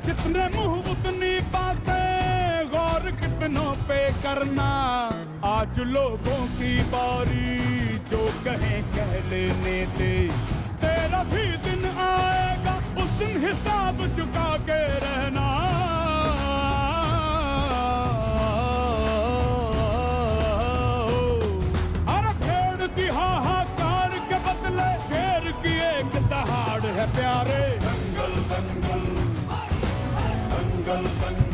जितने मुंह उतनी बातें, गौर कितनों पे करना। आज लोगों की बारी, जो कहें कह लेने दे। तेरा भी दिन आएगा, उस दिन हिसाब चुका के रहना। अरे भेड़ की हाहाकार के बदले शेर की एक दहाड़ है प्यारे। दंगल दंगल दंगल दंगल।